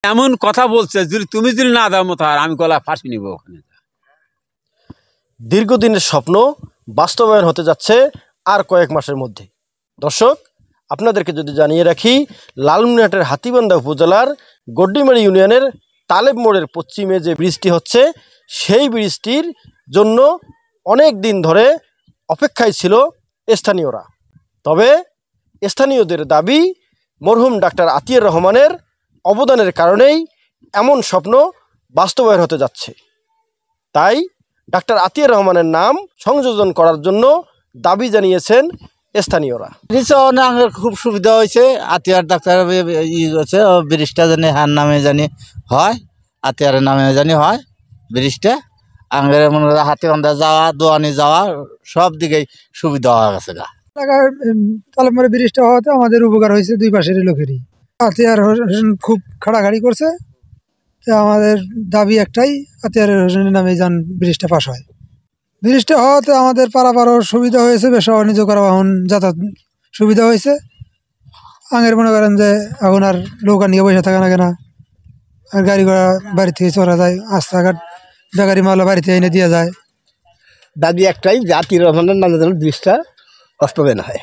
এমন কথা বলছে যদি তুমি যদি না দাও মতো আমি গলা ফাঁসি নিব ওখানে। দীর্ঘদিনের স্বপ্ন বাস্তবায়ন হতে যাচ্ছে আর কয়েক মাসের মধ্যে। দর্শক, আপনাদেরকে যদি জানিয়ে রাখি, লালমনিরহাটের হাতীবান্ধা উপজেলার গড্ডিমারি ইউনিয়নের তালেব মোড়ের পশ্চিমে যে ব্রিজটি হচ্ছে, সেই ব্রিজটির জন্য অনেক দিন ধরে অপেক্ষায় ছিল স্থানীয়রা। তবে স্থানীয়দের দাবি, মরহুম ডাক্তার আতিয়ার রহমানের অবদানের কারণেই এমন স্বপ্ন বাস্তবায়ন হতে যাচ্ছে। তাই ডাক্তার আতিয়ার রহমানের নাম সংযোজন করার জন্য দাবি জানিয়েছেন স্থানীয়রা। খুব সুবিধা হয়েছে, আতিয়ার ডাক্তার হচ্ছে ব্রিজটা জানি হার নামে জানি হয়, আতিয়ারের নামে জানি হয় ব্রিজটা। আঙ্গের মনে হাতিবান্ধা যাওয়া, দোয়ানি যাওয়া সব দিকেই সুবিধা হয়ে গেছে। তালেবমোড়ে ব্রিজটা হওয়াতে আমাদের উপকার হয়েছে দুই পাশের লোকেরই। আতিয়ার হোসেন খুব খাড়াখাড়ি করছে, আমাদের দাবি একটাই, আতিয়ার হোসেনের নামে যান ব্রিজটা পাশ হয়। ব্রিজটা হওয়াতে আমাদের পারাপারও সুবিধা হয়েছে, বেশি বাণিজ্য করা এখন যাতায়াত সুবিধা হয়েছে। আগের মনে করেন যে এখন আর নৌকা নিয়ে বসে থাকে না কেনা, আর গাড়ি ঘোড়া বাড়ি থেকে চলা যায়, রাস্তাঘাট বেকারি মালা বাড়ি থেকে এনে দেওয়া যায়। দাবি একটাই, যে আতিয়ার রহমানের নামে যেন ব্রিজটা বাস্তবায়ন হয়।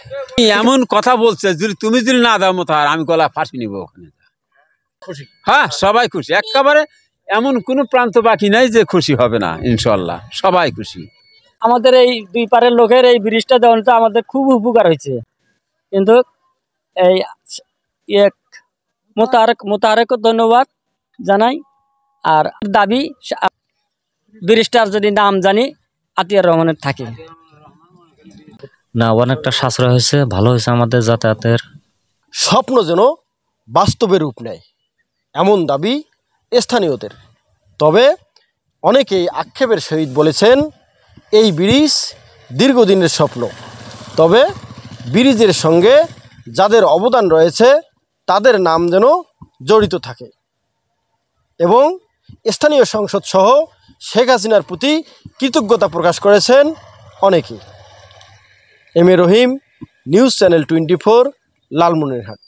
এমন কথা বলছে যদি তুমি যদি না দাও মতো আমি গলা ফাঁসি নিব ওখানে। খুশি? হ্যাঁ, সবাই খুশি একেবারে। এমন কোনো প্রান্ত বাকি নাই যে খুশি হবে না, ইনশাল্লাহ সবাই খুশি। আমাদের এই দুই পারের লোকের এই ব্রিজটা দেওয়াতে আমাদের খুব উপকার হয়েছে, কিন্তু এই মোতারেক ধন্যবাদ জানাই। আর দাবি ব্রিজটার যদি নাম জানি আতিয়ার রহমানের থাকে। না, অনেকটা সাশ্রয় হয়েছে, ভালো হয়েছে আমাদের যাতায়াতের। স্বপ্ন যেন বাস্তবে রূপ নেয়, এমন দাবি স্থানীয়দের। তবে অনেকেই আক্ষেপের সহিত বলেছেন, এই ব্রিজ দীর্ঘদিনের স্বপ্ন, তবে ব্রিজের সঙ্গে যাদের অবদান রয়েছে তাদের নাম যেন জড়িত থাকে। এবং স্থানীয় সংসদ সহ শেখ হাসিনার প্রতি কৃতজ্ঞতা প্রকাশ করেছেন অনেকেই। M A Rahim, news channel 24, Lalmonirhat.